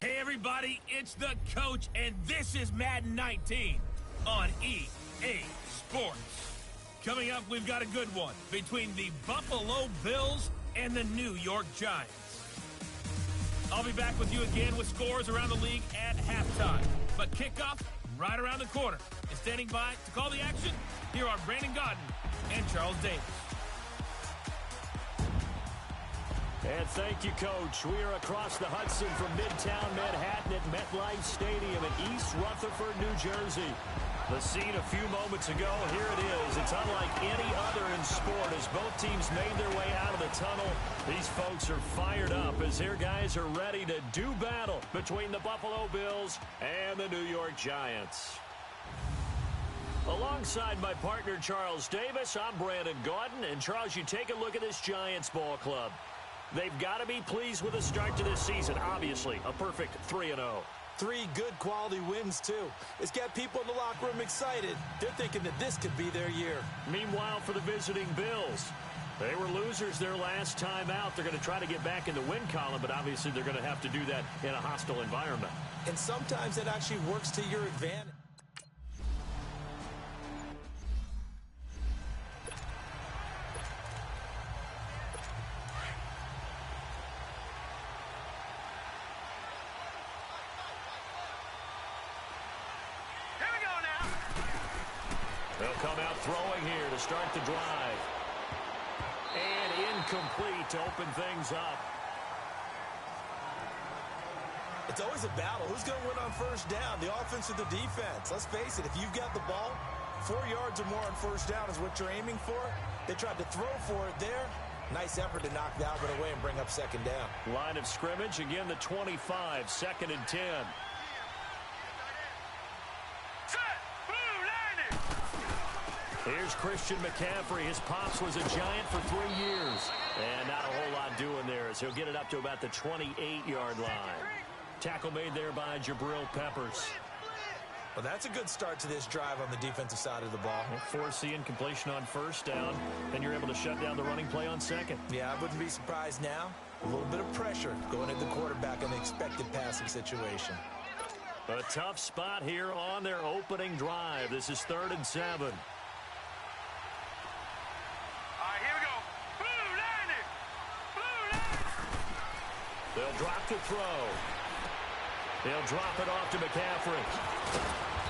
Hey everybody, it's the coach, and this is Madden 19 on EA Sports. Coming up, we've got a good one between the Buffalo Bills and the New York Giants. I'll be back with you again with scores around the league at halftime. But kickoff right around the corner. And standing by to call the action, here are Brandon Godden and Charles Davis. And thank you, Coach. We are across the Hudson from Midtown Manhattan at MetLife Stadium in East Rutherford, New Jersey. The scene a few moments ago, here it is. It's unlike any other in sport as both teams made their way out of the tunnel. These folks are fired up as their guys are ready to do battle between the Buffalo Bills and the New York Giants. Alongside my partner, Charles Davis, I'm Brandon Godden. And, Charles, you take a look at this Giants ball club. They've got to be pleased with the start to this season. Obviously, a perfect 3-0. 3 good quality wins, too. It's got people in the locker room excited. They're thinking that this could be their year. Meanwhile, for the visiting Bills, they were losers their last time out. They're going to try to get back in the win column, but obviously they're going to have to do that in a hostile environment. And sometimes it actually works to your advantage. They'll come out throwing here to start the drive. And incomplete to open things up. It's always a battle. Who's going to win on first down, the offense or the defense? Let's face it, if you've got the ball, 4 yards or more on first down is what you're aiming for. They tried to throw for it there. Nice effort to knock that one away and bring up second down. Line of scrimmage, again the 25, 2nd and 10. Here's Christian McCaffrey. His pops was a Giant for 3 years. And not a whole lot doing there as he'll get it up to about the 28-yard line. Tackle made there by Jabril Peppers. Well, that's a good start to this drive on the defensive side of the ball. Force the incompletion on first down. Then you're able to shut down the running play on second. Yeah, I wouldn't be surprised now. A little bit of pressure going at the quarterback in the expected passing situation. A tough spot here on their opening drive. This is 3rd and 7. They'll drop the throw. They'll drop it off to McCaffrey.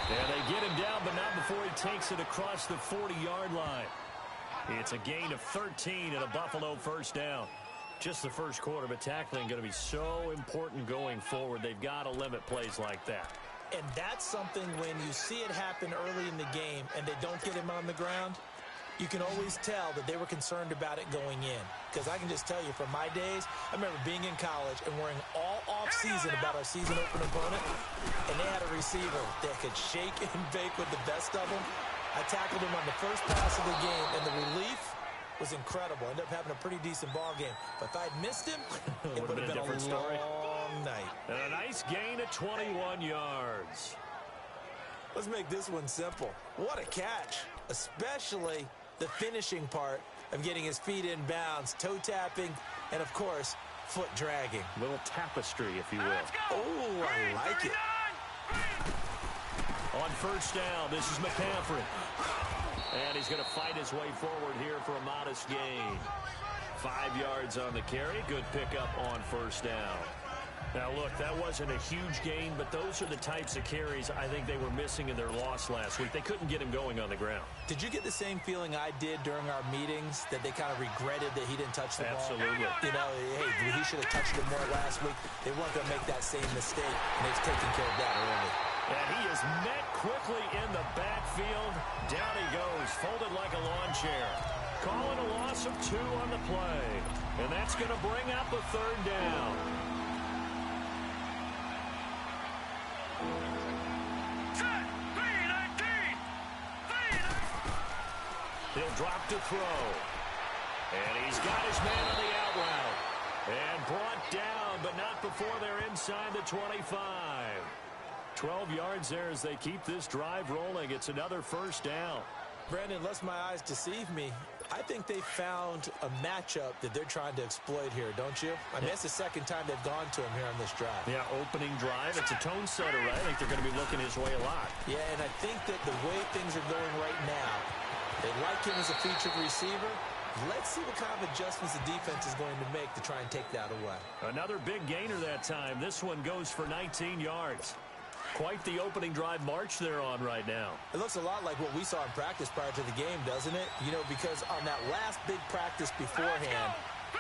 And they get him down, but not before he takes it across the 40-yard line. It's a gain of 13 and a Buffalo first down. Just the first quarter, but tackling going to be so important going forward. They've got to limit plays like that. And that's something when you see it happen early in the game and they don't get him on the ground, you can always tell that they were concerned about it going in. Because I can just tell you from my days, I remember being in college and worrying all off-season about our season opener opponent, and they had a receiver that could shake and bake with the best of them. I tackled him on the first pass of the game, and the relief was incredible. Ended up having a pretty decent ball game. But if I'd missed him, it would have been a different story. long night. And a nice gain of 21 yards. Let's make this one simple. What a catch, especially the finishing part of getting his feet in bounds, toe tapping, and of course, foot dragging. A little tapestry, if you will. Oh, I like it. On first down, this is McCaffrey. And he's going to fight his way forward here for a modest gain. 5 yards on the carry. Good pickup on first down. Now, look, that wasn't a huge gain, but those are the types of carries I think they were missing in their loss last week. They couldn't get him going on the ground. Did you get the same feeling I did during our meetings, that they kind of regretted that he didn't touch the ball? Absolutely. You know, hey, he should have touched it more last week. They weren't going to make that same mistake, and they've taken care of that early. And he is met quickly in the backfield. Down he goes, folded like a lawn chair. Calling a loss of 2 on the play. And that's going to bring up a 3rd down. He'll drop to throw. And he's got his man on the out route. And brought down, but not before they're inside the 25. 12 yards there as they keep this drive rolling. It's another first down. Brandon, unless my eyes deceive me, I think they found a matchup that they're trying to exploit here, don't you? I mean, it's the second time they've gone to him here on this drive. Yeah, opening drive. It's a tone setter, right? I think they're going to be looking his way a lot. Yeah, and I think that the way things are going right now, they like him as a featured receiver. Let's see what kind of adjustments the defense is going to make to try and take that away. Another big gainer that time. This one goes for 19 yards. Quite the opening drive march they're on right now. It looks a lot like what we saw in practice prior to the game, doesn't it? You know, because on that last big practice beforehand,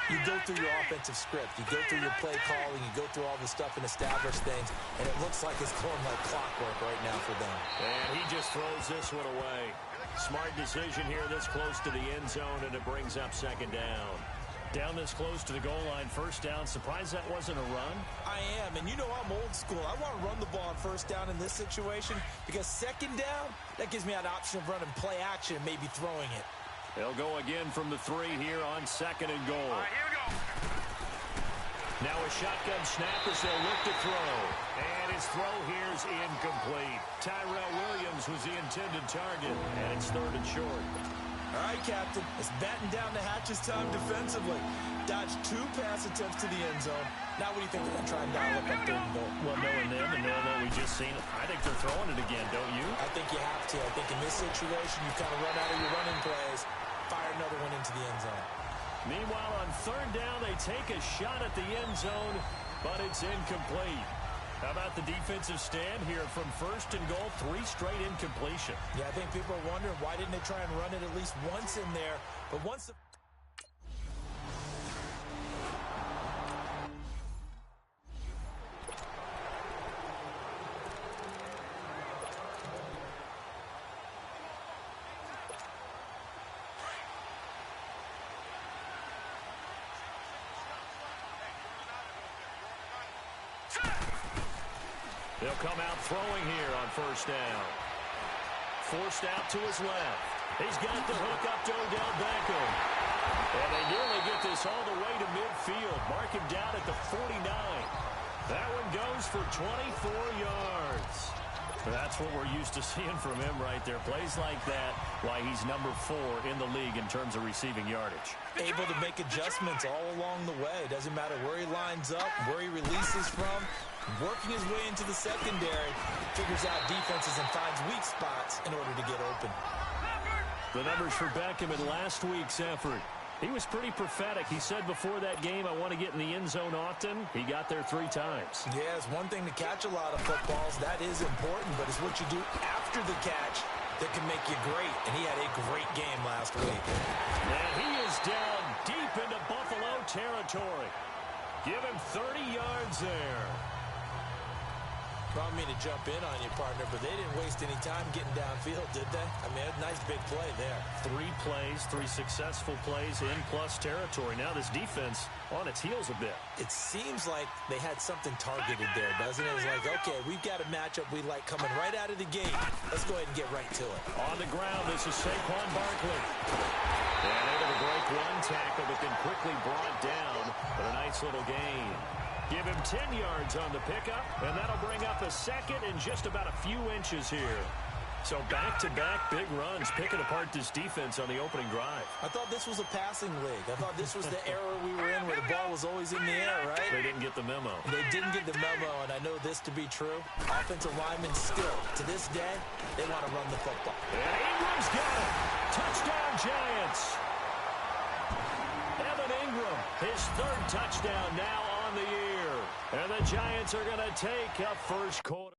you go through your offensive script. You go through your play calling. You go through all the stuff and establish things. And it looks like it's going like clockwork right now for them. And he just throws this one away. Smart decision here this close to the end zone, and it brings up second down. Down this close to the goal line, first down. Surprised that wasn't a run? I am, and you know I'm old school. I want to run the ball on first down in this situation because second down, that gives me an option of running play action and maybe throwing it. They'll go again from the 3 here on second and goal. All right, here we go. Now a shotgun snap as they'll look to throw. And his throw here is incomplete. Tyrell Williams was the intended target, and it's third and short. All right, Captain, it's batten down the hatches time defensively. Dodged 2 pass attempts to the end zone. Now what do you think they're going to try and dial up on third and goal? Well, knowing them and knowing what we just seen, I think they're throwing it again, don't you? I think you have to. I think in this situation, you kind of run out of your running plays, fire another one into the end zone. Meanwhile, on third down, they take a shot at the end zone, but it's incomplete. How about the defensive stand here from first and goal, 3 straight incompletion? Yeah, I think people are wondering why didn't they try and run it at least once in there, but once the... They'll come out throwing here on first down. Forced out to his left. He's got the hook up to Odell Beckham. And they nearly get this all the way to midfield. Mark him down at the 49. That one goes for 24 yards. That's what we're used to seeing from him right there. Plays like that, why he's number 4 in the league in terms of receiving yardage. Able to make adjustments all along the way. Doesn't matter where he lines up, where he releases from. Working his way into the secondary, figures out defenses and finds weak spots in order to get open. The numbers for Beckham in last week's effort. He was pretty prophetic. He said before that game, I want to get in the end zone often. He got there 3 times. Yeah, it's one thing to catch a lot of footballs. That is important, but it's what you do after the catch that can make you great. And he had a great game last week. And he is down deep into Buffalo territory. Give him 30 yards there. I don't mean to jump in on you, partner, but they didn't waste any time getting downfield, did they? I mean, a nice big play there. 3 plays, 3 successful plays in plus territory. Now this defense on its heels a bit. It seems like they had something targeted there, doesn't it? It's like, okay, we've got a matchup we like coming right out of the gate. Let's go ahead and get right to it. On the ground, this is Saquon Barkley. And able to break 1 tackle, but then quickly brought down. But a nice little gain. Give him 10 yards on the pickup, and that'll bring up a second in just about a few inches here. So back-to-back big runs, picking apart this defense on the opening drive. I thought this was a passing league. I thought this was the era we were in where the ball was always in the air, right? They didn't get the memo. They didn't get the memo, and I know this to be true. Offensive linemen still, to this day, they want to run the football. And Ingram's got it. Touchdown, Giants. Evan Ingram, his 3rd touchdown now on the year. And the Giants are going to take a first quarter.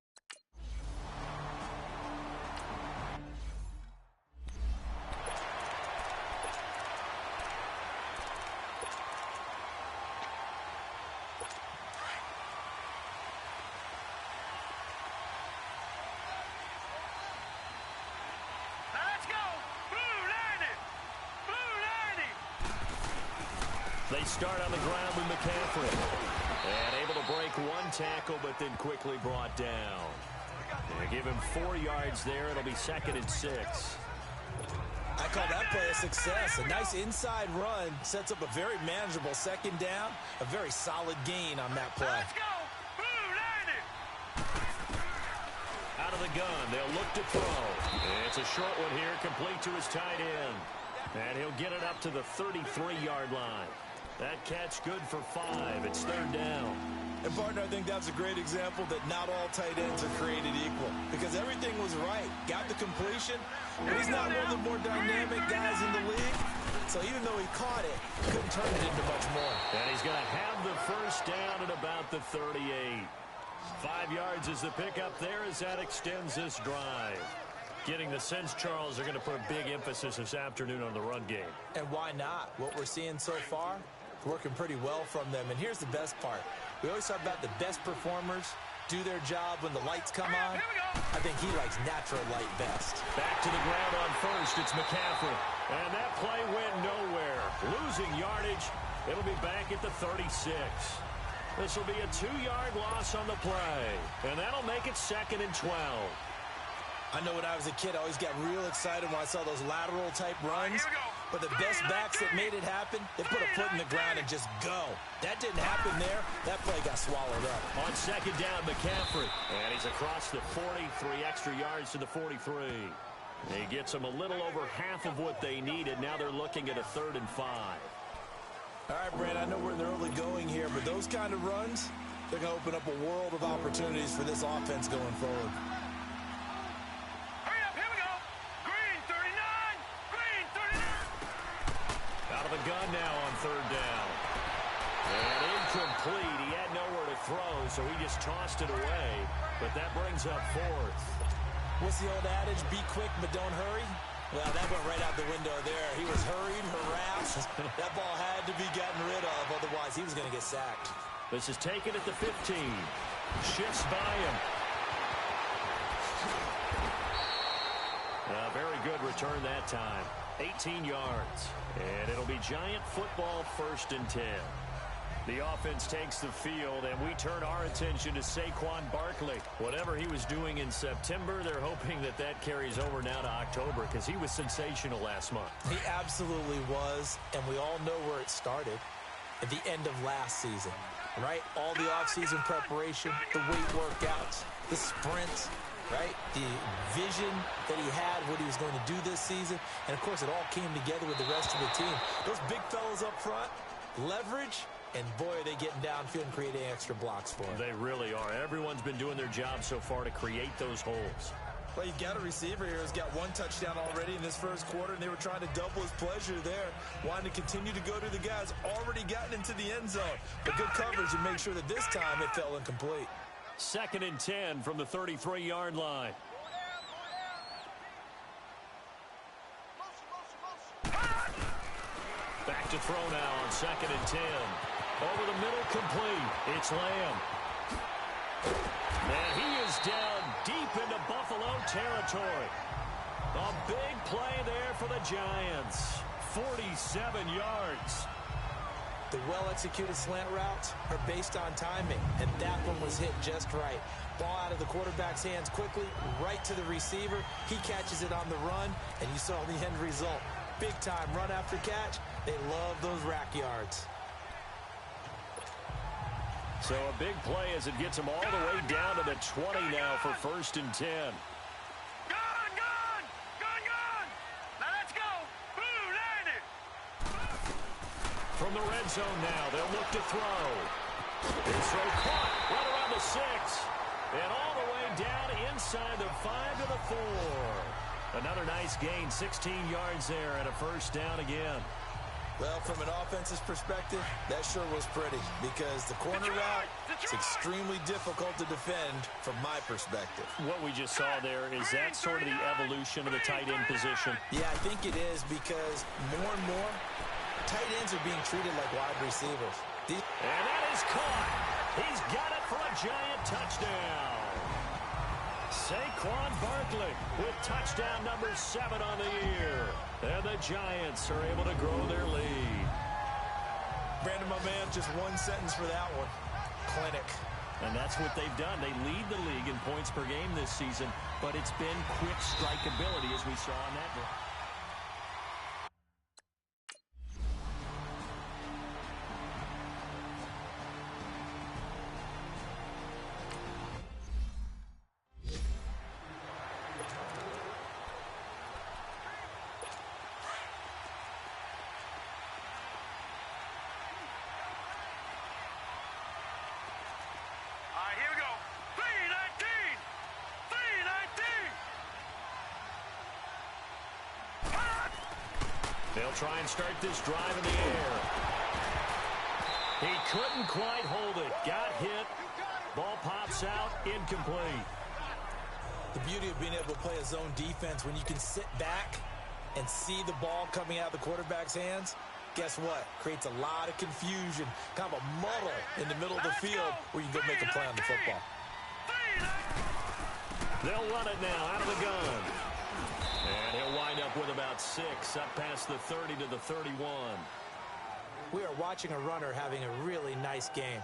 Let's go! Blue 90! Blue 90! They start on the ground with McCaffrey. And able to break 1 tackle, but then quickly brought down. They give him 4 yards there. It'll be 2nd and 6. I call that play a success. A nice inside run sets up a very manageable second down. A very solid gain on that play. Let's go! Blue 90! Out of the gun, they'll look to throw. It's a short one here, complete to his tight end. And he'll get it up to the 33-yard line. That catch good for 5. It's 3rd down. And, partner, I think that's a great example that not all tight ends are created equal because everything was right. Got the completion, but he's not one of the more dynamic guys in the league. So even though he caught it, he couldn't turn it into much more. And he's going to have the first down at about the 38. 5 yards is the pickup there as that extends this drive. Getting the sense Charles are going to put a big emphasis this afternoon on the run game. And why not? What we're seeing so far, working pretty well from them. And here's the best part. We always talk about the best performers do their job when the lights come on. I think he likes natural light best. Back to the ground on first. It's McCaffrey. And that play went nowhere. Losing yardage. It'll be back at the 36. This will be a 2-yard loss on the play. And that'll make it 2nd and 12. I know when I was a kid, I always got real excited when I saw those lateral-type runs. But the best backs that made it happen, they put a foot in the ground and just go. That didn't happen there. That play got swallowed up. On 2nd down, McCaffrey. And he's across the 40, 3 extra yards to the 43. He gets them a little over half of what they needed. Now they're looking at a 3rd and 5. All right, Brad, I know we're in the early going here, but those kind of runs, they're going to open up a world of opportunities for this offense going forward. Hurry up, here we go. Green, 39. Green, 39. Out of the gun now on 3rd down. And incomplete. He had nowhere to throw, so he just tossed it away. But that brings up 4th. What's the old adage? Be quick, but don't hurry. Well, that went right out the window there. He was hurried, harassed. That ball had to be gotten rid of, otherwise he was going to get sacked. This is taken at the 15. Shifts by him. A very good return that time. 18 yards. And it'll be Giant football 1st and 10. The offense takes the field, and we turn our attention to Saquon Barkley. Whatever he was doing in September, they're hoping that that carries over now to October because he was sensational last month. He absolutely was, and we all know where it started at the end of last season, right? All the offseason preparation, the weight workouts, the sprints, right? The vision that he had, what he was going to do this season, and, of course, it all came together with the rest of the team. Those big fellas up front, leverage. And, boy, are they getting downfield and creating extra blocks for him. They really are. Everyone's been doing their job so far to create those holes. Well, you've got a receiver here who's got 1 touchdown already in this first quarter, and they were trying to double his pleasure there, wanting to continue to go to the guys already gotten into the end zone. But good coverage and make sure that this time it fell incomplete. 2nd and 10 from the 33-yard line. Back to throw now on 2nd and 10. Over the middle, complete. It's Lamb. And he is down deep into Buffalo territory. A big play there for the Giants. 47 yards. The well-executed slant routes are based on timing, and that one was hit just right. Ball out of the quarterback's hands quickly, right to the receiver. He catches it on the run, and you saw the end result. Big time run after catch. They love those rack yards. So a big play as it gets them all the way down to the 20 now for 1st and 10. Gone! Now let's go! Blue landed! From the red zone now, they'll look to throw. It's throw caught right around the 6. And all the way down inside the 5 to the 4. Another nice gain, 16 yards there and a 1st down again. Well, from an offensive perspective, that sure was pretty because the corner route is extremely difficult to defend from my perspective. What we just saw there, is that sort of the evolution of the tight end position? Yeah, I think it is because more and more tight ends are being treated like wide receivers. And that is caught. He's got it for a Giant touchdown. Saquon Barkley with touchdown number 7 on the year. And the Giants are able to grow their lead. Brandon, my man, just one sentence for that one. Clinic. And that's what they've done. They lead the league in points per game this season, but it's been quick strikeability as we saw in that one. They'll try and start this drive in the air. He couldn't quite hold it. Got hit. Ball pops out. Incomplete. The beauty of being able to play a zone defense when you can sit back and see the ball coming out of the quarterback's hands, guess what? Creates a lot of confusion, kind of a muddle in the middle of the field where you can go make a play on the football. They'll run it now out of the gun. And he'll wind up with about 6, up past the 30 to the 31. We are watching a runner having a really nice game.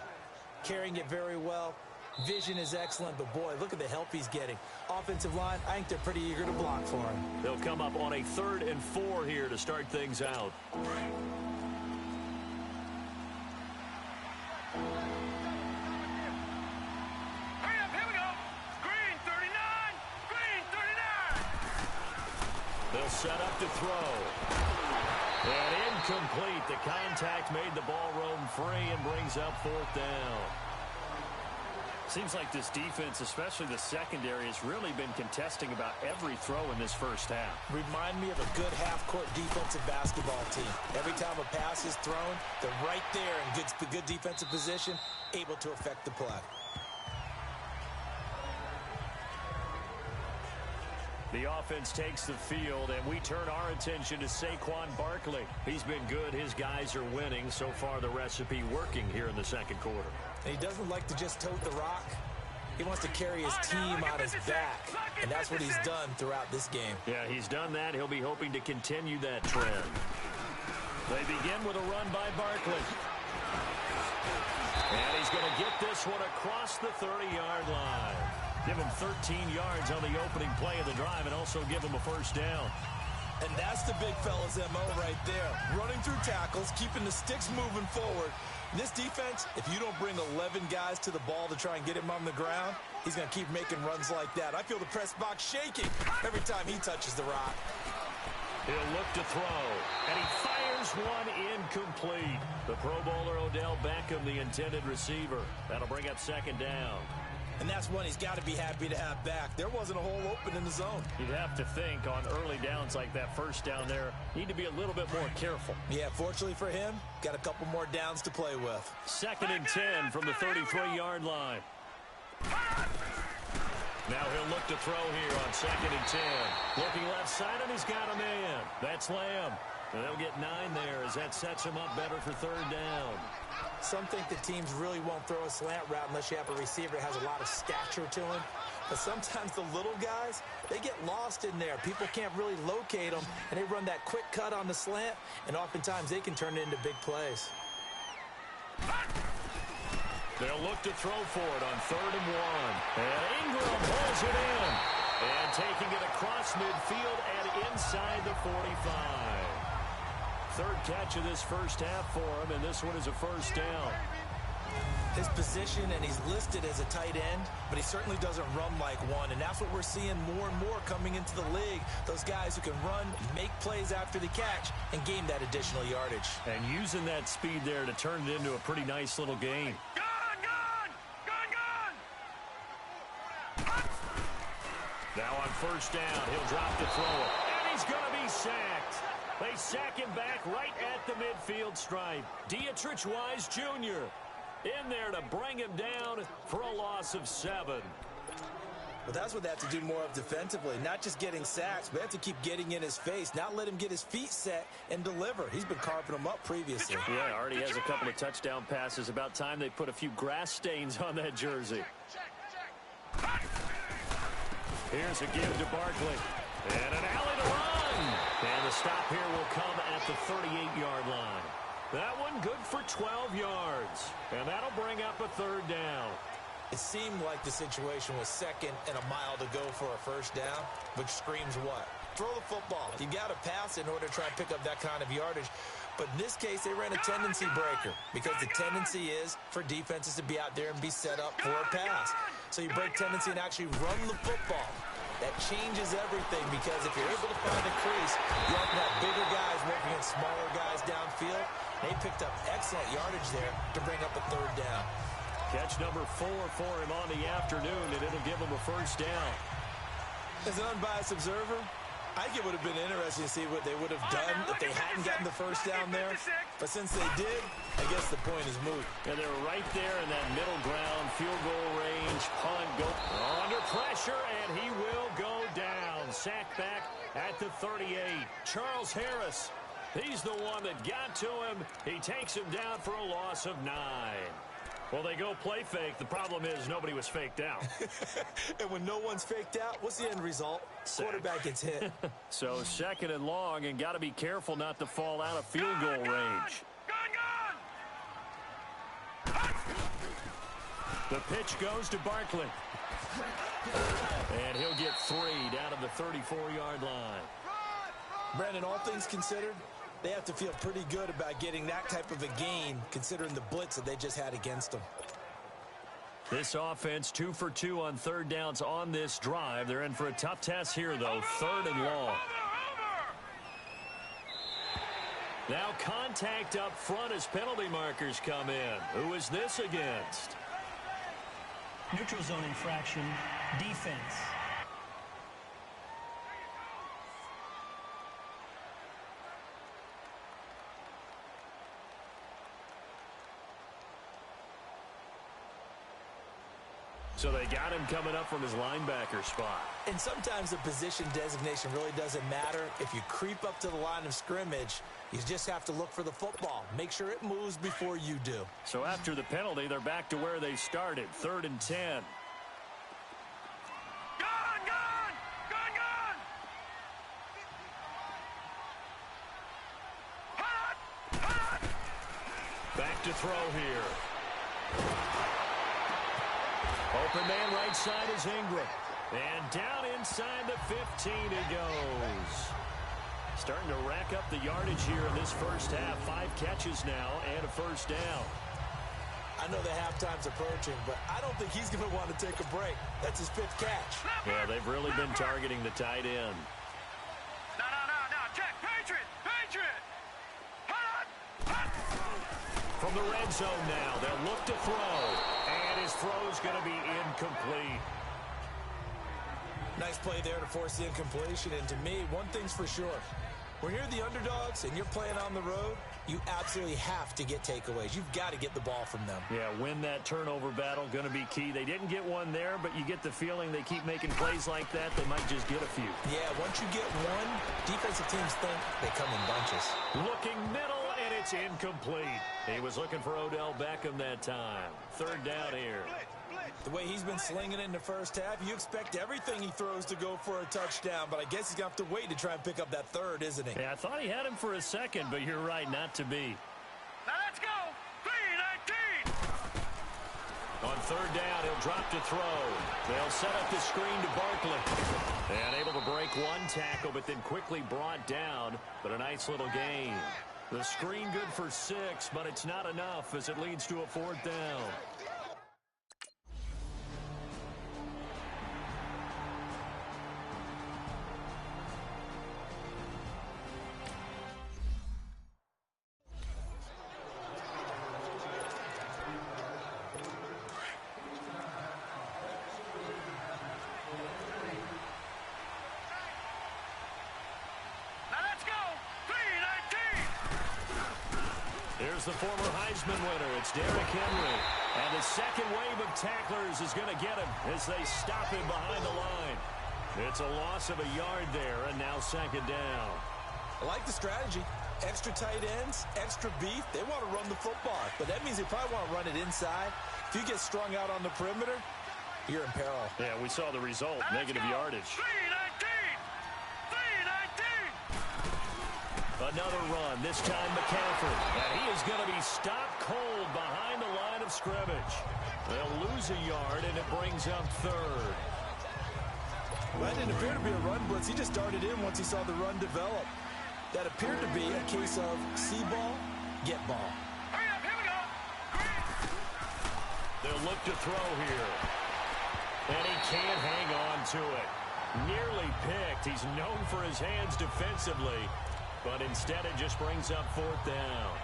Carrying it very well. Vision is excellent, but boy, look at the help he's getting. Offensive line, I think they're pretty eager to block for him. They'll come up on a 3rd and 4 here to start things out. Hurry up, here we go. Green 39, green 39. They'll set up to throw. And incomplete. The contact made the ball roam free and brings up 4th down. Seems like this defense, especially the secondary, has really been contesting about every throw in this first half. Remind me of a good half-court defensive basketball team. Every time a pass is thrown, they're right there in good defensive position, able to affect the play. The offense takes the field, and we turn our attention to Saquon Barkley. He's been good. His guys are winning. So far, the recipe working here in the second quarter. And he doesn't like to just tote the rock. He wants to carry his team on his back, and that's what he's done throughout this game. Yeah, he's done that. He'll be hoping to continue that trend. They begin with a run by Barkley. And he's going to get this one across the 30-yard line. Give him 13 yards on the opening play of the drive and also give him a first down. And that's the big fella's MO right there. Running through tackles, keeping the sticks moving forward. In this defense, if you don't bring 11 guys to the ball to try and get him on the ground, he's going to keep making runs like that. I feel the press box shaking every time he touches the rock. He'll look to throw, and he fires one incomplete. The Pro Bowler Odell Beckham, the intended receiver. That'll bring up 2nd down. And that's one he's got to be happy to have back. There wasn't a hole open in the zone. You'd have to think on early downs like that first down there, need to be a little bit more careful. Yeah, fortunately for him, got a couple more downs to play with. 2nd and 10 from the 33-yard line. Now he'll look to throw here on 2nd and 10. Looking left side, and he's got a man. That's Lamb. And they'll get 9 there as that sets him up better for 3rd down. Some think that teams really won't throw a slant route unless you have a receiver that has a lot of stature to him. But sometimes the little guys, they get lost in there. People can't really locate them, and they run that quick cut on the slant, and oftentimes they can turn it into big plays. They'll look to throw for it on 3rd and 1. And Ingram pulls it in. And taking it across midfield and inside the 45. 3rd catch of this first half for him, and this one is a first down. His position, and he's listed as a tight end, but he certainly doesn't run like one, and that's what we're seeing more and more coming into the league. Those guys who can run, make plays after the catch, and gain that additional yardage. And using that speed there to turn it into a pretty nice little game. Now on 1st down, he'll drop to throw it, and he's going to be sacked. They sack him back right at the midfield stripe. Dietrich Wise Jr. in there to bring him down for a loss of 7. But that's what they have to do more of defensively, not just getting sacks, but they have to keep getting in his face, not let him get his feet set and deliver. He's been carving them up previously. Yeah, already has a couple of touchdown passes. About time they put a few grass stains on that jersey. Here's a give to Barkley. And an alley to run. And the stop here will come at the 38-yard line. That one good for 12 yards. And that'll bring up a 3rd down. It seemed like the situation was 2nd and a mile to go for a first down, which screams what? Throw the football. You got to pass in order to try and pick up that kind of yardage. But in this case, they ran a tendency breaker because the tendency is for defenses to be out there and be set up for a pass. So you break tendency and actually run the football. That changes everything because if you're able to find a crease, you often have bigger guys working against smaller guys downfield. They picked up excellent yardage there to bring up a 3rd down. Catch number 4 for him on the afternoon, and it'll give him a first down. As an unbiased observer, I think it would have been interesting to see what they would have done if they hadn't gotten the first down there. But since they did, I guess the point is moot. And they're right there in that middle ground, field goal range, punt, go under pressure, and he will go down. Sacked back at the 38. Charles Harris, he's the one that got to him. He takes him down for a loss of 9. Well, they go play fake. The problem is nobody was faked out. And when no one's faked out, what's the end result? Quarterback gets hit. So 2nd and long, and got to be careful not to fall out of field goal range. The pitch goes to Barkley. And he'll get 3 down to the 34-yard line. Brandon, all things considered, they have to feel pretty good about getting that type of a gain, considering the blitz that they just had against them. This offense 2 for 2 on 3rd downs on this drive. They're in for a tough test here, though. 3rd and long. Now contact up front as penalty markers come in. Who is this against? Neutral zone infraction, defense. So they got him coming up from his linebacker spot. And sometimes the position designation really doesn't matter. If you creep up to the line of scrimmage, you just have to look for the football. Make sure it moves before you do. So after the penalty, they're back to where they started. 3rd and 10. Back to throw here. Open man right side is Ingram. And down inside the 15 he goes. Starting to rack up the yardage here in this first half. 5 catches now and a first down. I know the halftime's approaching, but I don't think he's going to want to take a break. That's his 5th catch. Yeah, they've really been targeting the tight end. No. Check. Patriot. From the red zone now, they'll look to throw. And his throw's going to be incomplete. Nice play there to force the incompletion. And to me, one thing's for sure. When you're the underdogs and you're playing on the road, you absolutely have to get takeaways. You've got to get the ball from them. Yeah, win that turnover battle, going to be key. They didn't get one there, but you get the feeling they keep making plays like that. They might just get a few. Yeah, once you get one, defensive teams think they come in bunches. Looking middle, and it's incomplete. He was looking for Odell Beckham that time. 3rd down here. The way he's been slinging in the first half, you expect everything he throws to go for a touchdown, but I guess he's going to have to wait to try and pick up that 3rd, isn't he? Yeah, I thought he had him for a second, but you're right, not to be. Now let's go. 3-19. On 3rd down, he'll drop to throw. They'll set up the screen to Barkley. And able to break one tackle, but then quickly brought down. But a nice little gain. The screen good for 6, but it's not enough as it leads to a 4th down. The former Heisman winner, it's Derrick Henry. And the second wave of tacklers is going to get him as they stop him behind the line. It's a loss of a yard there, and now 2nd down. I like the strategy. Extra tight ends, extra beef. They want to run the football, but that means they probably want to run it inside. If you get strung out on the perimeter, you're in peril. Yeah, we saw the result, negative yardage. 3-19. Another run, this time McCaffrey. And he is going to be stopped cold behind the line of scrimmage. They'll lose a yard, and it brings up 3rd. Well, that didn't appear to be a run blitz. He just darted in once he saw the run develop. That appeared to be a case of see ball, get ball. Hurry up, here we go. They'll look to throw here. And he can't hang on to it. Nearly picked. He's known for his hands defensively. But instead, it just brings up 4th down.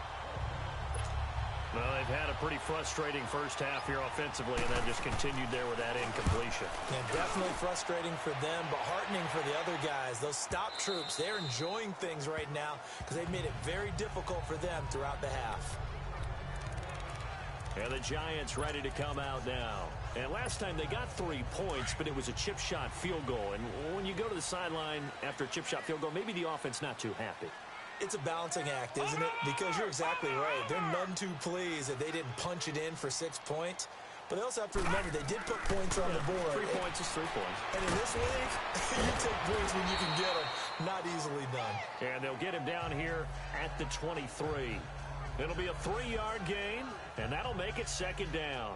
Well, they've had a pretty frustrating first half here offensively, and then just continued there with that incompletion. Yeah, definitely frustrating for them, but heartening for the other guys. Those stop troops, they're enjoying things right now because they've made it very difficult for them throughout the half. And the Giants ready to come out now. And last time they got 3 points, but it was a chip shot field goal. And when you go to the sideline after a chip shot field goal, maybe the offense not too happy. It's a balancing act, isn't it? Because you're exactly right. They're none too pleased that they didn't punch it in for 6 points. But they also have to remember they did put points on the board. 3 points is 3 points. And in this league, you take points when you can get them. Not easily done. And they'll get him down here at the 23. It'll be a 3-yard gain, and that'll make it second down.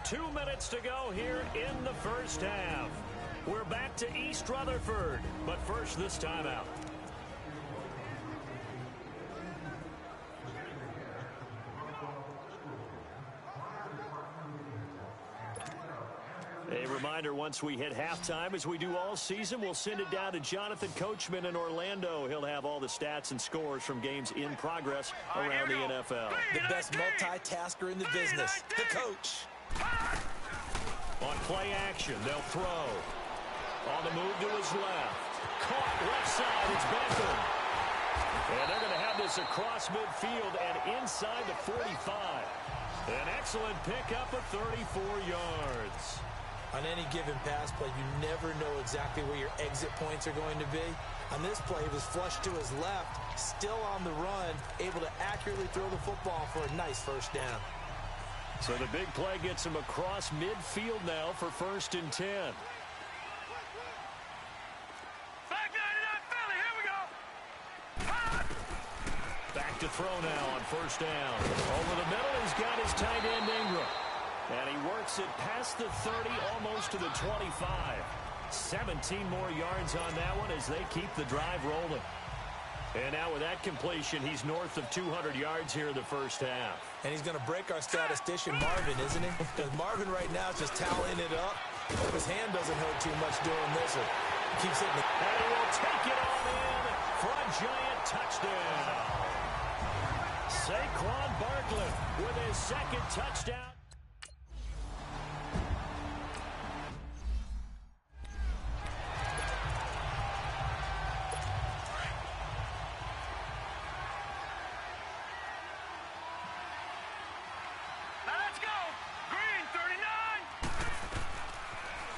2 minutes to go here in the first half. We're back to East Rutherford, but first this timeout. A reminder, once we hit halftime, as we do all season, we'll send it down to Jonathan Coachman in Orlando. He'll have all the stats and scores from games in progress around the NFL. The best multitasker in the business, the coach. On play action, they'll throw. On the move to his left. Caught left side, it's Beckham. And they're going to have this across midfield and inside the 45. An excellent pickup of 34 yards. On any given pass play, you never know exactly where your exit points are going to be. On this play, he was flushed to his left, still on the run, able to accurately throw the football for a nice first down. So the big play gets him across midfield now for 1st and 10. Back 99 Philly, here we go. Back to throw now on 1st down. Over the middle, he's got his tight end Ingram. And he works it past the 30, almost to the 25. 17 more yards on that one as they keep the drive rolling. And now with that completion, he's north of 200 yards here in the first half. And he's going to break our statistician, Marvin, isn't he? Because Marvin right now is just toweling it up. Hope his hand doesn't hurt too much doing this. Or keeps hitting it. And he will take it on in for a giant touchdown. Saquon Barkley with his 2nd touchdown.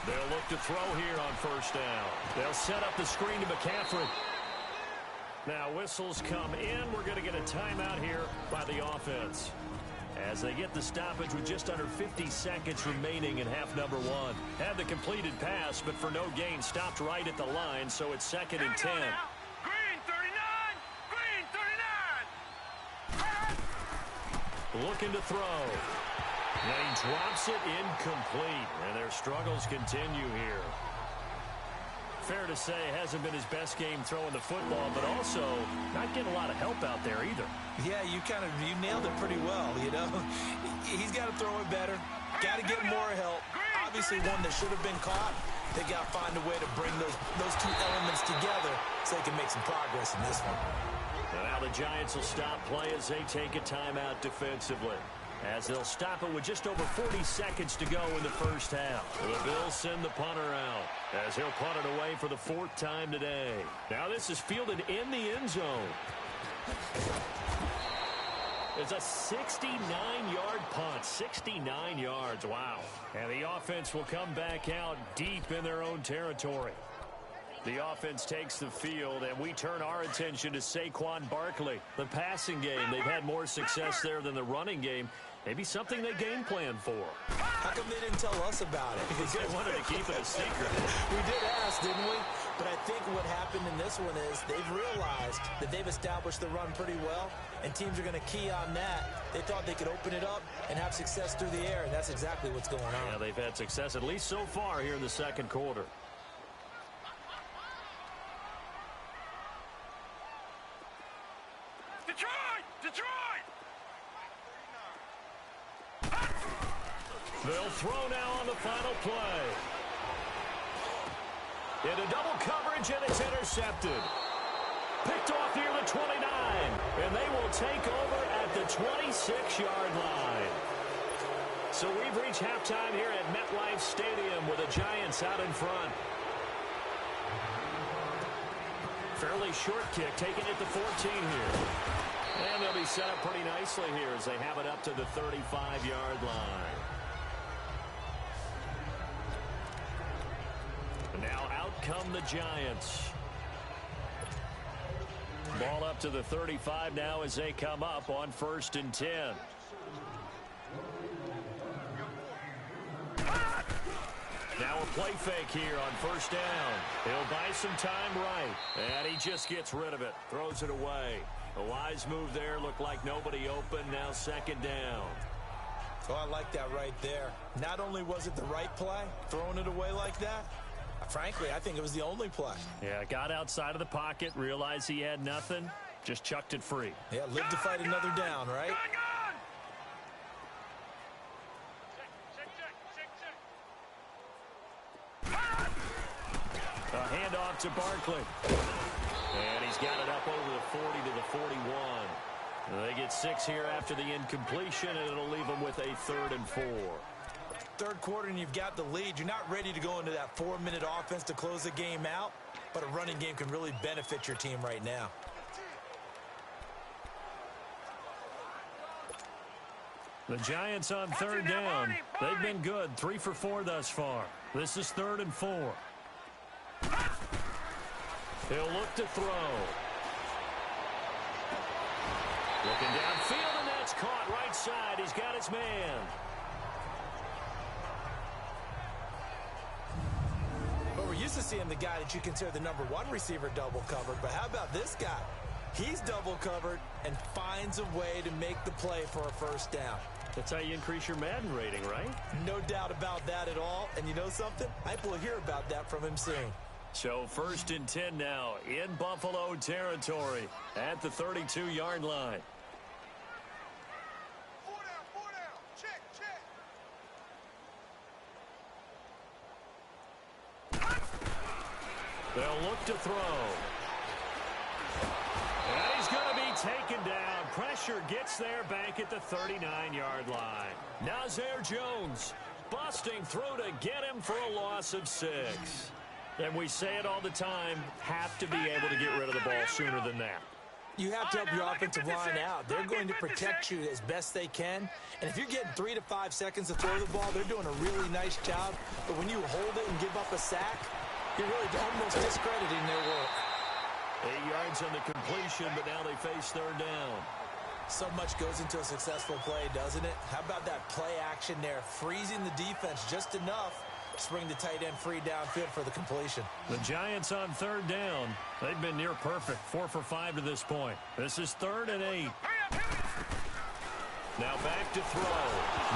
They'll look to throw here on 1st down. They'll set up the screen to McCaffrey. Now whistles come in. We're going to get a timeout here by the offense. As they get the stoppage with just under 50 seconds remaining in half number 1. Had the completed pass, but for no gain, stopped right at the line, so it's 2nd and 10. Green 39! Green 39! Looking to throw. And he drops it incomplete, and their struggles continue here. Fair to say, hasn't been his best game throwing the football, but also not getting a lot of help out there either. Yeah, you nailed it pretty well, you know. He's got to throw it better. Got to get more help. Obviously one that should have been caught. They got to find a way to bring those 2 elements together so they can make some progress in this one. And now the Giants will stop play as they take a timeout defensively. As they'll stop it with just over 40 seconds to go in the first half. The Bills send the punter out as he'll punt it away for the 4th time today. Now this is fielded in the end zone. It's a 69-yard punt. 69 yards. Wow. And the offense will come back out deep in their own territory. The offense takes the field, and we turn our attention to Saquon Barkley. The passing game, they've had more success there than the running game. Maybe something they game plan for. How come they didn't tell us about it? Because they wanted to keep it a secret. We did ask, didn't we? But I think what happened in this one is they've realized that they've established the run pretty well, and teams are going to key on that. They thought they could open it up and have success through the air, and that's exactly what's going on. Yeah, they've had success, at least so far, here in the 2nd quarter. Detroit! They'll throw now on the final play. Into double coverage, and it's intercepted. Picked off near the 29. And they will take over at the 26-yard line. So we've reached halftime here at MetLife Stadium with the Giants out in front. Fairly short kick, taking it to 14 here. And they'll be set up pretty nicely here as they have it up to the 35-yard line. And now out come the Giants. Ball up to the 35 now as they come up on 1st and 10. Now a play fake here on 1st down. He'll buy some time right. And he just gets rid of it. Throws it away. A wise move there. Looked like nobody open. Now 2nd down. So I like that right there. Not only was it the right play, throwing it away like that, frankly, I think it was the only play. Yeah, got outside of the pocket, realized he had nothing, just chucked it free. Yeah, live to fight another down, right? A handoff to Barkley. And he's got it up over the 40 to the 41. They get 6 here after the incompletion, and it'll leave them with a 3rd and 4. Third quarter and you've got the lead. You're not ready to go into that 4-minute offense to close the game out, but a running game can really benefit your team right now. The Giants on 3rd down. They've been good, 3 for 4 thus far. This is 3rd and 4. He'll look to throw. Looking downfield, and that's caught right side. He's got his man. Well, we're used to seeing the guy that you consider the #1 receiver double covered, but how about this guy? He's double covered and finds a way to make the play for a 1st down. That's how you increase your Madden rating, right? No doubt about that at all. And you know something? I think we'll hear about that from him soon. So 1st and 10 now in Buffalo territory at the 32-yard line. 4 down. Check. They'll look to throw. And he's going to be taken down. Pressure gets there back at the 39-yard line. Nazir Jones busting through to get him for a loss of 6. And we say it all the time, have to be able to get rid of the ball sooner than that. You have to help your offensive line out. They're going to protect you as best they can. And if you're getting 3 to 5 seconds to throw the ball, they're doing a really nice job. But when you hold it and give up a sack, you're really almost discrediting their work. 8 yards on the completion, but now they face 3rd down. So much goes into a successful play, doesn't it? How about that play action there, freezing the defense just enough to bring the tight end free downfield for the completion. The Giants on 3rd down. They've been near perfect, 4 for 5 to this point. This is 3rd and 8. Now back to throw.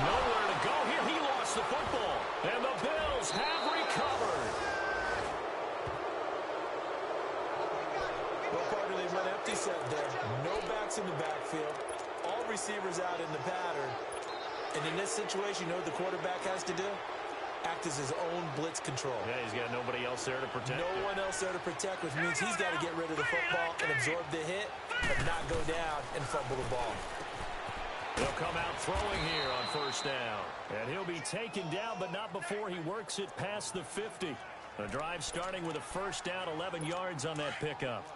Nowhere to go here. He lost the football. And the Bills have recovered. Well, Carter, they went empty set there. No backs in the backfield. All receivers out in the pattern. And in this situation, you know what the quarterback has to do? Act as his own blitz control. Yeah, he's got nobody else there to protect. No one else there to protect, which means he's got to get rid of the football and absorb the hit, but not go down and fumble the ball. He'll come out throwing here on 1st down. And he'll be taken down, but not before he works it past the 50. The drive starting with a 1st down, 11 yards on that pickup.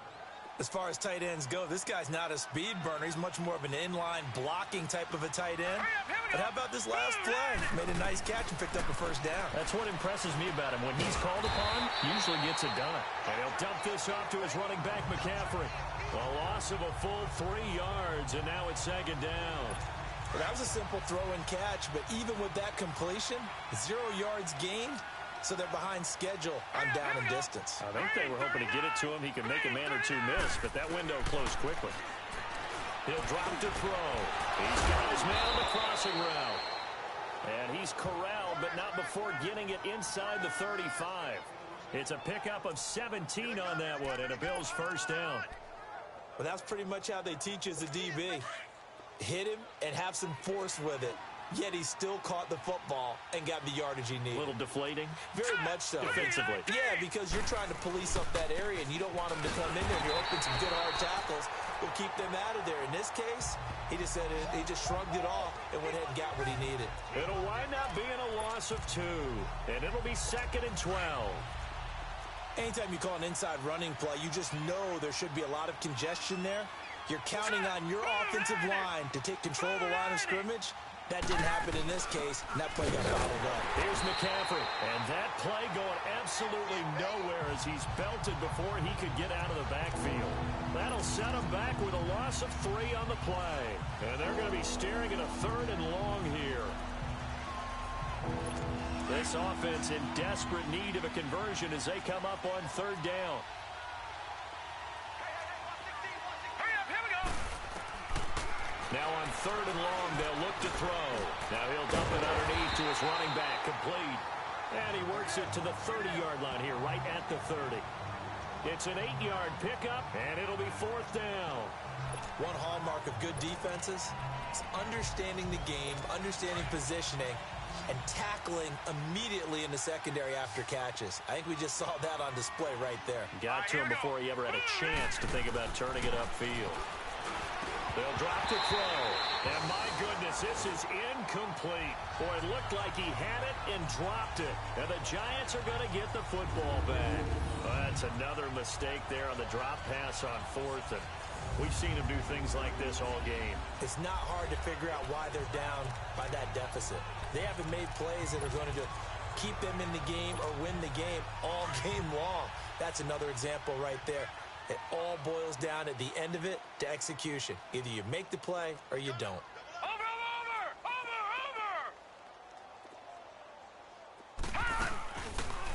As far as tight ends go, this guy's not a speed burner. He's much more of an inline blocking type of a tight end. But how about this last play? Made a nice catch and picked up a 1st down. That's what impresses me about him. When he's called upon, usually gets it done. And he'll dump this off to his running back, McCaffrey. A loss of a full 3 yards, and now it's 2nd down. Well, that was a simple throw and catch, but even with that completion, 0 yards gained. So they're behind schedule on down and distance. I think they were hoping to get it to him. He could make a man or two miss, but that window closed quickly. He'll drop to throw. He's got his man on the crossing route. And he's corralled, but not before getting it inside the 35. It's a pickup of 17 on that one, and a Bills 1st down. Well, that's pretty much how they teach as a DB. Hit him and have some force with it. Yet he still caught the football and got the yardage he needed. A little deflating? Very much so. Defensively. Yeah, because you're trying to police up that area, and you don't want him to come in there, and you're hoping some good hard tackles. will keep them out of there. In this case, he just shrugged it off and went ahead and got what he needed. It'll wind up being a loss of 2, and it'll be 2nd and 12. Anytime you call an inside running play, you just know there should be a lot of congestion there. You're counting on your offensive line to take control of the line of scrimmage. That didn't happen in this case, and that play got bottled up. Here's McCaffrey, and that play going absolutely nowhere as he's belted before he could get out of the backfield. That'll set him back with a loss of 3 on the play. And they're going to be staring at a 3rd and long here. This offense in desperate need of a conversion as they come up on 3rd down. Now on 3rd and long, they'll look to throw. Now he'll dump it underneath to his running back, complete. And he works it to the 30-yard line here, right at the 30. It's an 8-yard pickup, and it'll be 4th down. One hallmark of good defenses is understanding the game, understanding positioning, and tackling immediately in the secondary after catches. I think we just saw that on display right there. Got to him before he ever had a chance to think about turning it upfield. They'll drop the throw. And my goodness, this is incomplete. Boy, it looked like he had it and dropped it. And the Giants are going to get the football back. Well, that's another mistake there on the drop pass on 4th. And we've seen him do things like this all game. It's not hard to figure out why they're down by that deficit. They haven't made plays that are going to keep them in the game or win the game all game long. That's another example right there. It all boils down at the end of it to execution. Either you make the play or you don't.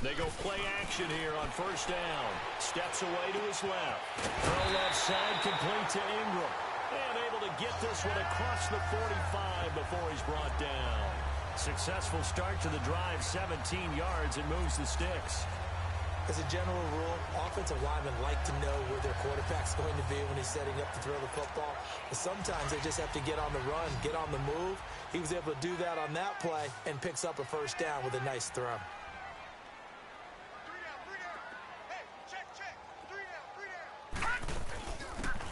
They go play action here on 1st down. Steps away to his left. Throw left side, complete to Ingram. And able to get this one across the 45 before he's brought down. Successful start to the drive, 17 yards. It moves the sticks. As a general rule, offensive linemen like to know where their quarterback's going to be when he's setting up to throw the football. But sometimes they just have to get on the run, get on the move. He was able to do that on that play and picks up a 1st down with a nice throw.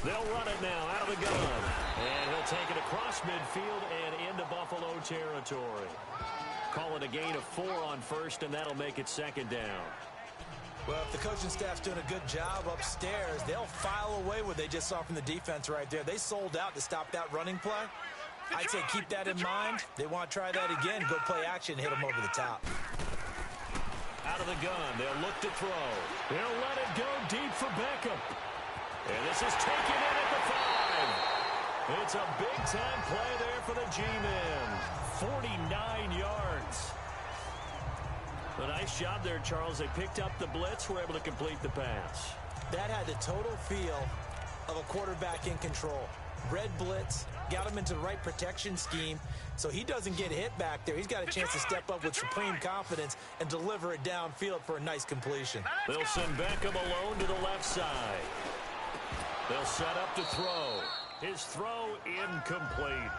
They'll run it now out of the gun. And he'll take it across midfield and into Buffalo territory. Call it a gain of 4 on 1st, and that'll make it 2nd down. Well, if the coaching staff's doing a good job upstairs, they'll file away what they just saw from the defense right there. They sold out to stop that running play. I'd say keep that in mind. They want to try that again, go play action, hit them over the top. Out of the gun, they'll look to throw. They'll let it go deep for Beckham. And this is taken in at the 5. It's a big-time play there for the G-men. 49 yards. A nice job there, Charles. They picked up the blitz, were able to complete the pass. That had the total feel of a quarterback in control. Red blitz, got him into the right protection scheme, so he doesn't get hit back there. He's got a chance to step up with supreme confidence and deliver it downfield for a nice completion. They'll send Beckham alone to the left side. They'll set up to throw. His throw incomplete.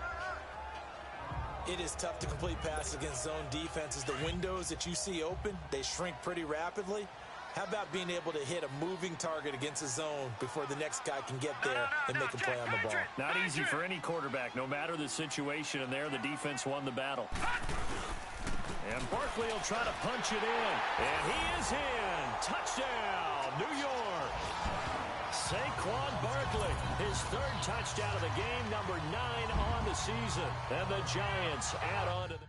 It is tough to complete passes against zone defenses. The windows that you see open, they shrink pretty rapidly. How about being able to hit a moving target against a zone before the next guy can get there and make a play on the ball? Not easy for any quarterback, no matter the situation, and there the defense won the battle. And Barkley will try to punch it in. And he is in. Touchdown, New York. Saquon Barkley, his 3rd touchdown of the game, number 9 on the season. And the Giants add on to the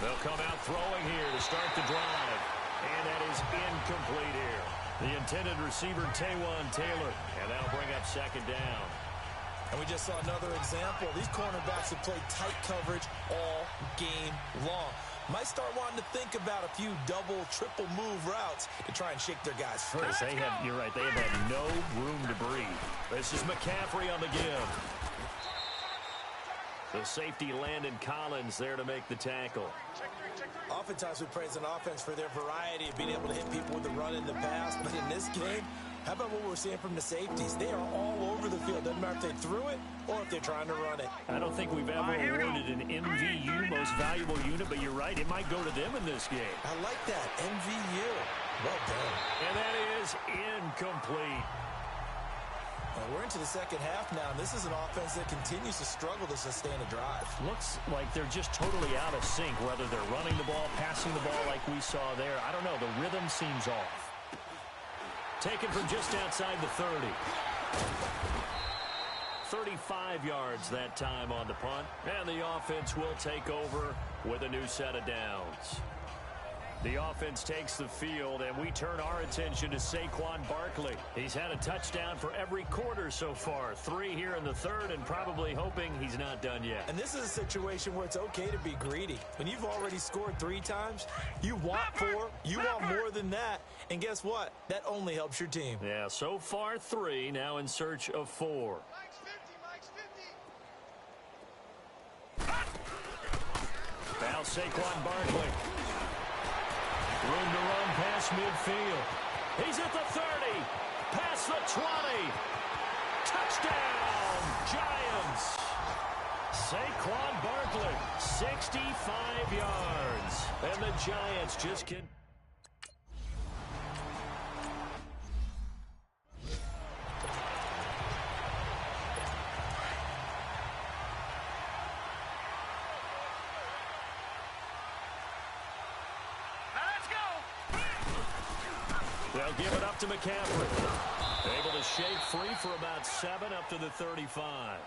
They'll come out throwing here to start the drive. And that is incomplete here. The intended receiver, Taywan Taylor. And that'll bring up second down. And we just saw another example. These cornerbacks have played tight coverage all game long. Might start wanting to think about a few double, triple move routes to try and shake their guys free. You're right, they have had no room to breathe. This is McCaffrey on the give. The safety, Landon Collins, there to make the tackle. Oftentimes we praise an offense for their variety of being able to hit people with the run in the pass. But in this game, how about what we're seeing from the safeties? They are all over the field. Doesn't matter if they threw it or if they're trying to run it. I don't think we've ever awarded an MVU, most valuable unit, but you're right, it might go to them in this game. I like that, MVU. Well done. And that is incomplete. We're into the second half now, and this is an offense that continues to struggle to sustain a drive. Looks like they're just totally out of sync, whether they're running the ball, passing the ball like we saw there. I don't know. The rhythm seems off. Taken from just outside the 30. 35 yards that time on the punt, and the offense will take over with a new set of downs. The offense takes the field, and we turn our attention to Saquon Barkley. He's had a touchdown for every quarter so far. 3 here in the third, and probably hoping he's not done yet. And this is a situation where it's okay to be greedy. When you've already scored 3 times, you want 4, you want more than that. And guess what? That only helps your team. Yeah, so far 3, now in search of 4. Now Saquon Barkley. Room to run past midfield. He's at the 30. Past the 20. Touchdown, Giants. Saquon Barkley, 65 yards. And the Giants just can... They'll give it up to McCaffrey. Able to shake free for about 7 up to the 35.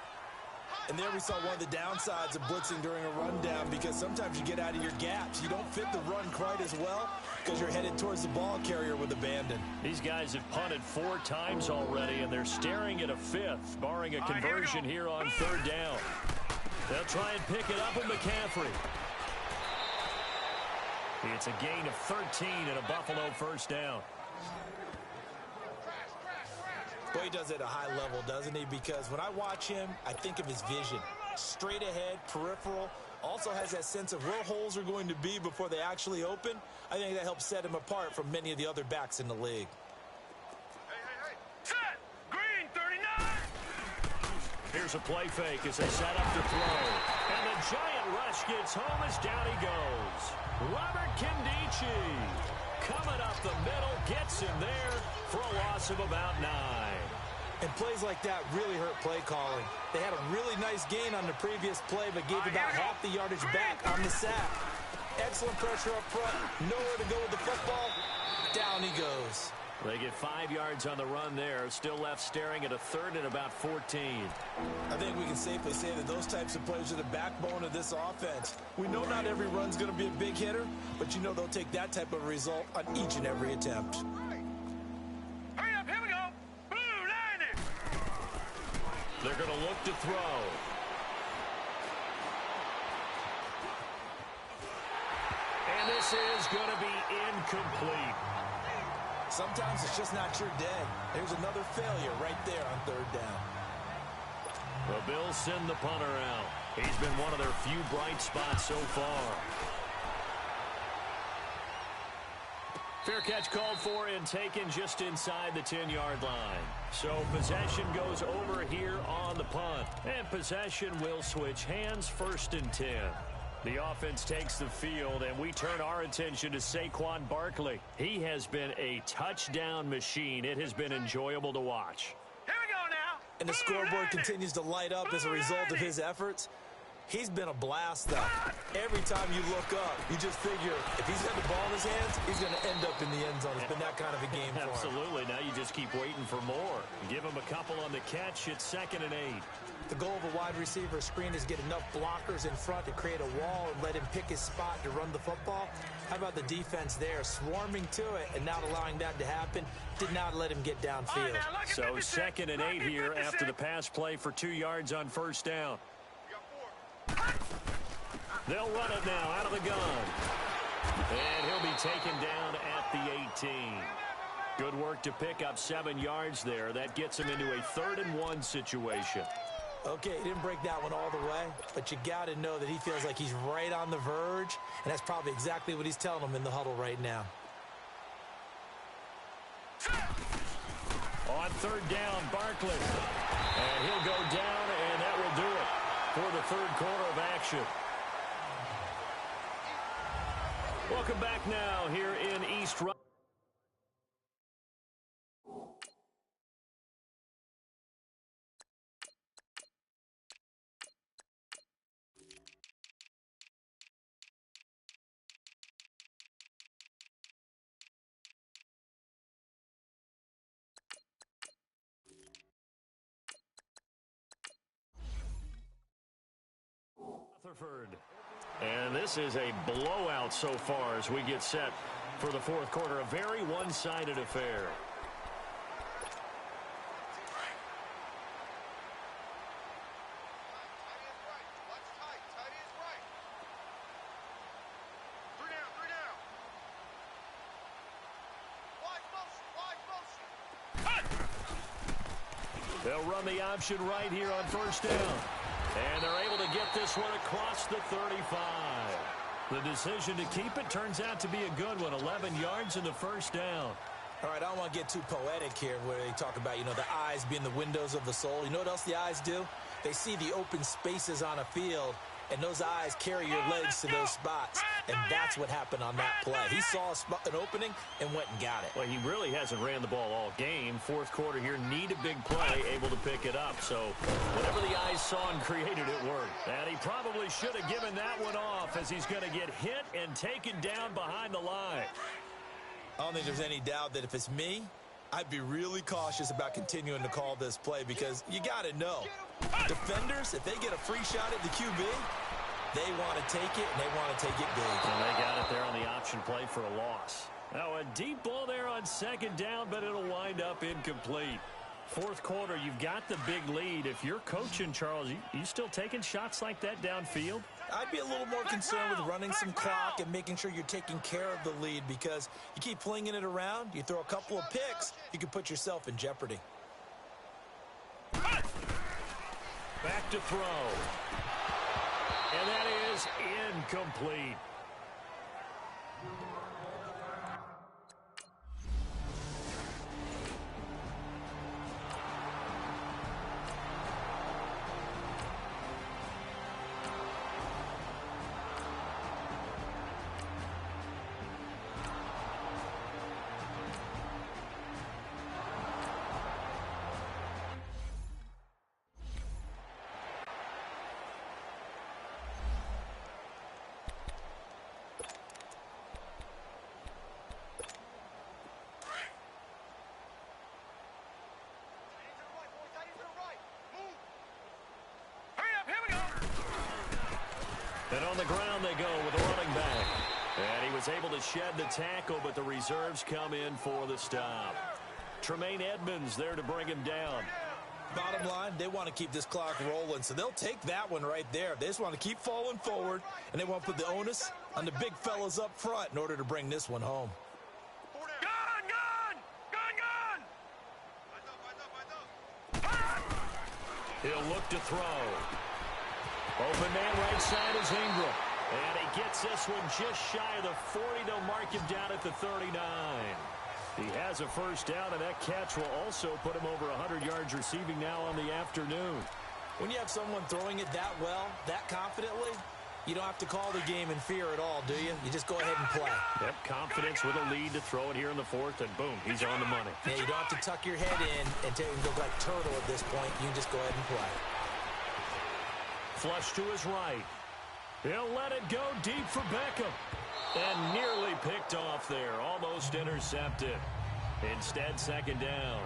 And there we saw one of the downsides of blitzing during a rundown, because sometimes you get out of your gaps. You don't fit the run quite as well because you're headed towards the ball carrier with abandon. These guys have punted 4 times already, and they're staring at a 5th, barring a conversion here on 3rd down. They'll try and pick it up with McCaffrey. It's a gain of 13 and a Buffalo first down. Boy, he does it at a high level, doesn't he? Because when I watch him, I think of his vision. Straight ahead, peripheral. Also has that sense of where holes are going to be before they actually open. I think that helps set him apart from many of the other backs in the league. Hey. Set! Green, 39! Here's a play fake as they set up to throw. And the giant rush gets home as down he goes. Robert Kindici coming up the middle, gets him there for a loss of about 9. And plays like that really hurt play calling. They had a really nice gain on the previous play, but gave about half the yardage back on the sack. Excellent pressure up front. Nowhere to go with the football. Down he goes. They get 5 yards on the run there. Still left staring at a 3rd and about 14. I think we can safely say that those types of plays are the backbone of this offense. We know not every run's going to be a big hitter, but you know they'll take that type of result on each and every attempt. Hurry up, here we go! Blue, 90! They're going to look to throw. And this is going to be incomplete. Sometimes it's just not your day. There's another failure right there on 3rd down. The Bills send the punter out. He's been one of their few bright spots so far. Fair catch called for and taken just inside the 10-yard line. So possession goes over here on the punt. And possession will switch hands, 1st and 10. The offense takes the field, and we turn our attention to Saquon Barkley. He has been a touchdown machine. It has been enjoyable to watch. Here we go now! And the scoreboard continues to light up as a result of his efforts. He's been a blast, though. Every time you look up, you just figure if he's got the ball in his hands, he's going to end up in the end zone. It's been that kind of a game for him. Absolutely. Now you just keep waiting for more. Give him a couple on the catch. It's 2nd and 8. The goal of a wide receiver screen is get enough blockers in front to create a wall and let him pick his spot to run the football. How about the defense there, swarming to it and not allowing that to happen? Did not let him get downfield. So 2nd and 8 here after the pass play for 2 yards on 1st down. They'll run it now out of the gun. And he'll be taken down at the 18. Good work to pick up 7 yards there. That gets him into a 3rd and 1 situation. Okay, he didn't break that one all the way, but you got to know that he feels like he's right on the verge, and that's probably exactly what he's telling them in the huddle right now. On 3rd down, Barkley. And he'll go down, and that will do it for the 3rd quarter of action. Welcome back now here in East Rutherford. And this is a blowout so far as we get set for the 4th quarter. A very one-sided affair. They'll run the option right here on 1st down. And they're able to get this one across the 35. The decision to keep it turns out to be a good one. 11 yards in the 1st down. All right, I don't want to get too poetic here where they talk about, you know, the eyes being the windows of the soul. You know what else the eyes do? They see the open spaces on a field, and those eyes carry your legs to those spots. And that's what happened on that play. He saw an opening and went and got it. Well, he really hasn't ran the ball all game. 4th quarter here, need a big play, able to pick it up. So whatever the eyes saw and created, it worked. And he probably should have given that one off as he's going to get hit and taken down behind the line. I don't think there's any doubt that if it's me, I'd be really cautious about continuing to call this play because you got to know, defenders, if they get a free shot at the QB, they want to take it, and they want to take it big. And they got it there on the option play for a loss. Now a deep ball there on 2nd down, but it'll wind up incomplete. 4th quarter, you've got the big lead. If you're coaching, Charles, you still taking shots like that downfield? I'd be a little more concerned with running some clock and making sure you're taking care of the lead because you keep flinging it around, you throw a couple of picks, you can put yourself in jeopardy. Back to throw. And that is incomplete. And on the ground they go with a running back. And he was able to shed the tackle, but the reserves come in for the stop. Tremaine Edmonds there to bring him down. Bottom line, they want to keep this clock rolling, so they'll take that one right there. They just want to keep falling forward, and they want to put the onus on the big fellas up front in order to bring this one home. He'll look to throw. Open man right side is Ingram. And he gets this one just shy of the 40. They'll mark him down at the 39. He has a first down, and that catch will also put him over 100 yards receiving now on the afternoon. When you have someone throwing it that well, that confidently, you don't have to call the game in fear at all, do you? You just go ahead and play. Yep, confidence with a lead to throw it here in the 4th, and boom, he's on the money. Yeah, you don't have to tuck your head in and look like turtle at this point. You can just go ahead and play. flush to his right. He'll let it go deep for Beckham. And nearly picked off there. Almost intercepted. Instead, second down.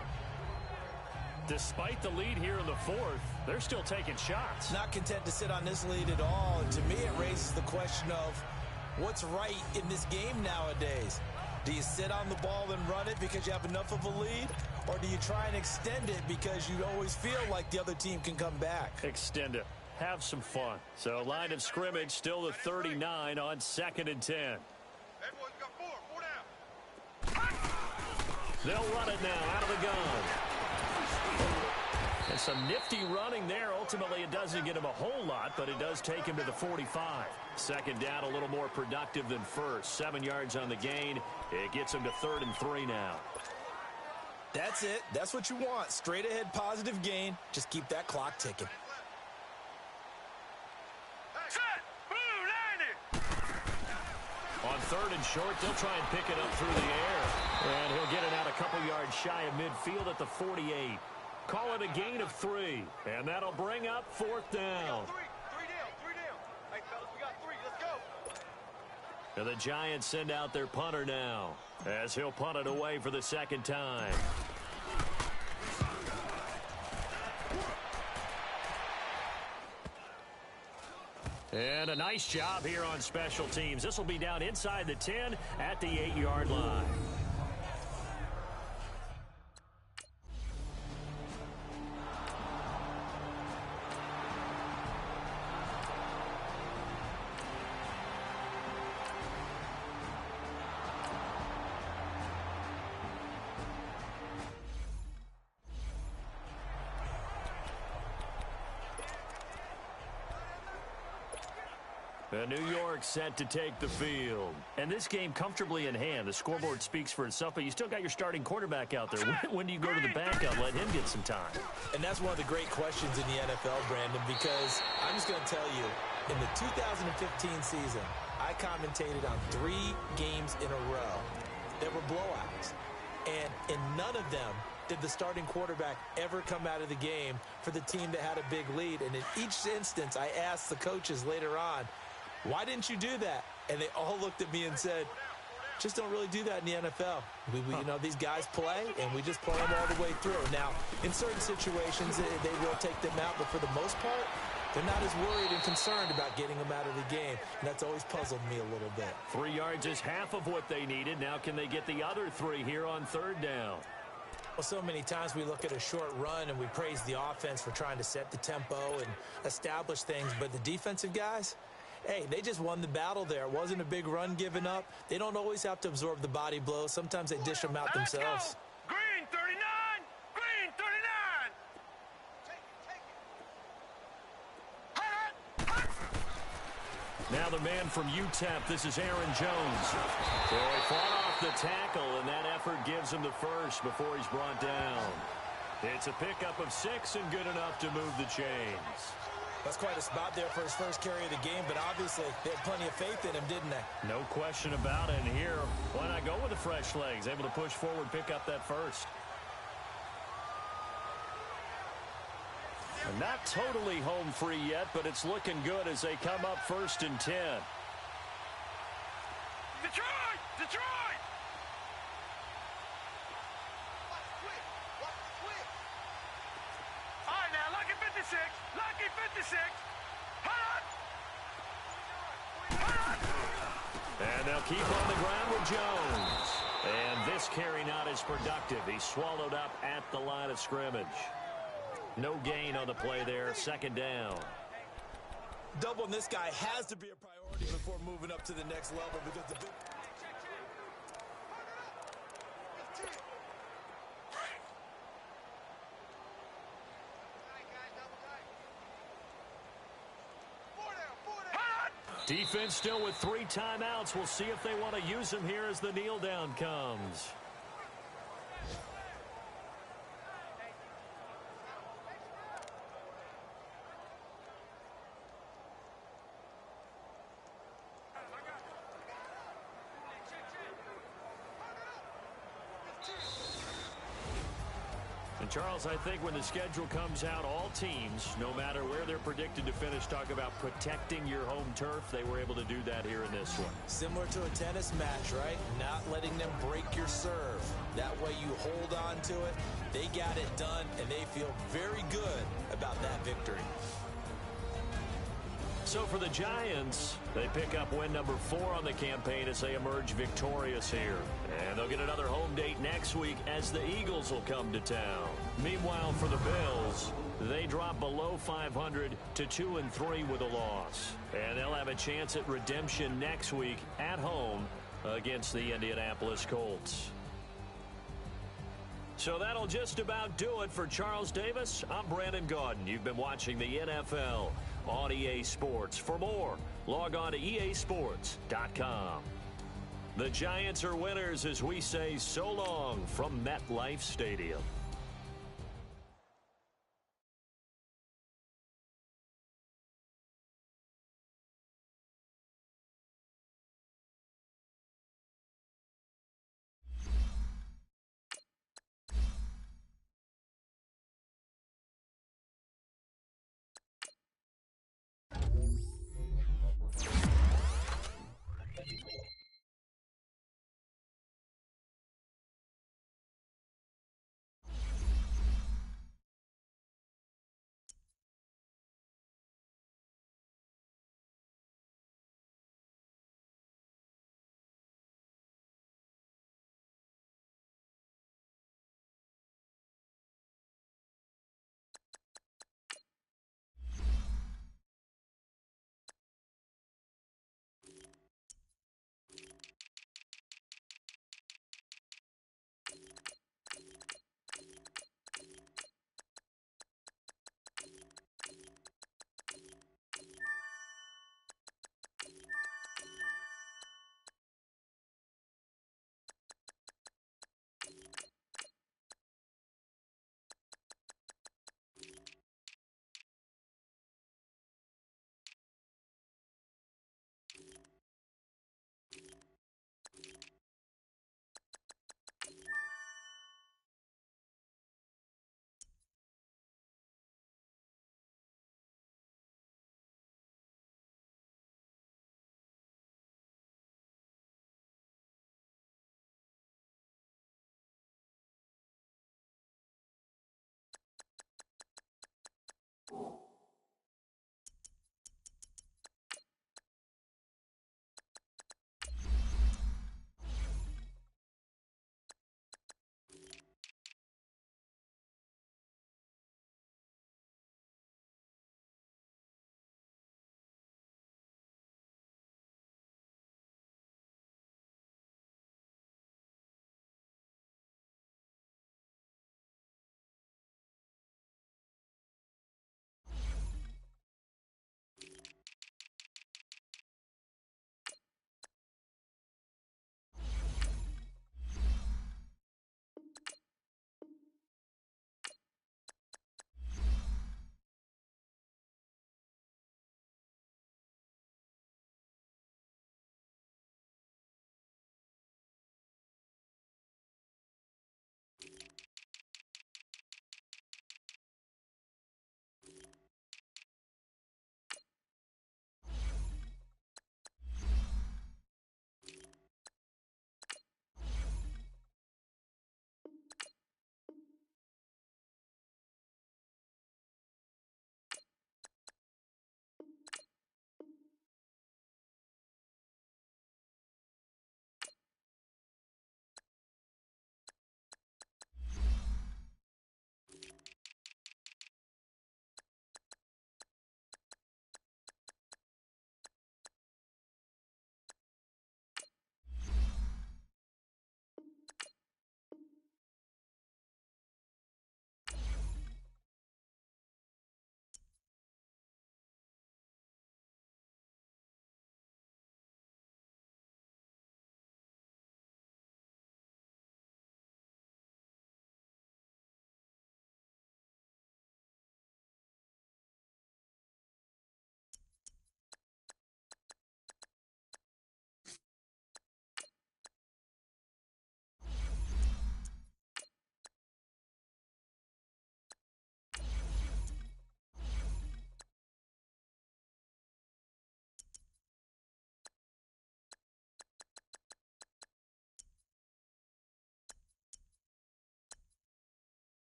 Despite the lead here in the fourth, they're still taking shots. Not content to sit on this lead at all. And to me, it raises the question of what's right in this game nowadays. Do you sit on the ball and run it because you have enough of a lead? Or do you try and extend it because you always feel like the other team can come back? Extend it. Have some fun. So line of scrimmage still the 39 on 2nd and 10. Everyone's got four down. They'll run it now out of the gun. And some nifty running there. Ultimately, it doesn't get him a whole lot, but it does take him to the 45. Second down, a little more productive than first. 7 yards on the gain. It gets him to 3rd and 3 now. That's it. That's what you want. Straight ahead positive gain. Just keep that clock ticking. Set. Blue 90. On 3rd and short, they'll try and pick it up through the air. And he'll get it out a couple yards shy of midfield at the 48. Call it a gain of 3. And that'll bring up 4th down. Three down. Hey, fellas, we got 3. Let's go. And the Giants send out their punter now, as he'll punt it away for the 2nd time. And a nice job here on special teams. This will be down inside the 10 at the 8-yard line. New York set to take the field. And this game comfortably in hand. The scoreboard speaks for itself, but you still got your starting quarterback out there. When do you go to the backup, let him get some time? And that's one of the great questions in the NFL, Brandon, because I'm just going to tell you, in the 2015 season, I commentated on 3 games in a row that were blowouts. And in none of them did the starting quarterback ever come out of the game for the team that had a big lead. And in each instance, I asked the coaches later on, why didn't you do that? And they all looked at me and said, just don't really do that in the NFL. You know, these guys play, and we just play them all the way through. Now, in certain situations, they will take them out, but for the most part, they're not as worried and concerned about getting them out of the game. And that's always puzzled me a little bit. 3 yards is half of what they needed. Now can they get the other 3 here on 3rd down? Well, so many times we look at a short run and we praise the offense for trying to set the tempo and establish things, but the defensive guys, hey, they just won the battle there. It wasn't a big run given up. They don't always have to absorb the body blows. Sometimes they dish them out themselves. Green 39. Green 39. Now the man from UTEP, this is Aaron Jones. So he fought off the tackle, and that effort gives him the first before he's brought down. It's a pickup of 6 and good enough to move the chains. That's quite a spot there for his first carry of the game, but obviously they had plenty of faith in him, didn't they? No question about it. And here, why not go with the fresh legs? Able to push forward, pick up that first. And not totally home free yet, but it's looking good as they come up 1st and 10. Detroit! Detroit! All right, now, lucky 56. Lucky 56. Hold on. And they'll keep on the ground with Jones. And this carry not as productive. He's swallowed up at the line of scrimmage. No gain on the play there. 2nd down. Doubling this guy has to be a priority before moving up to the next level because the big... Defense still with 3 timeouts. We'll see if they want to use them here as the kneel down comes. And Charles, I think when the schedule comes out, all teams, no matter where they're predicted to finish, talk about protecting your home turf. They were able to do that here in this one. Similar to a tennis match, right? Not letting them break your serve. That way you hold on to it. They got it done, and they feel very good about that victory. So for the Giants, they pick up win number 4 on the campaign as they emerge victorious here. And they'll get another home date next week as the Eagles will come to town. Meanwhile, for the Bills, they drop below 500 to 2-3 with a loss. And they'll have a chance at redemption next week at home against the Indianapolis Colts. So that'll just about do it for Charles Davis. I'm Brandon Gaudin. You've been watching the NFL on EA Sports. For more, log on to easports.com. The Giants are winners as we say so long from MetLife Stadium.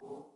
you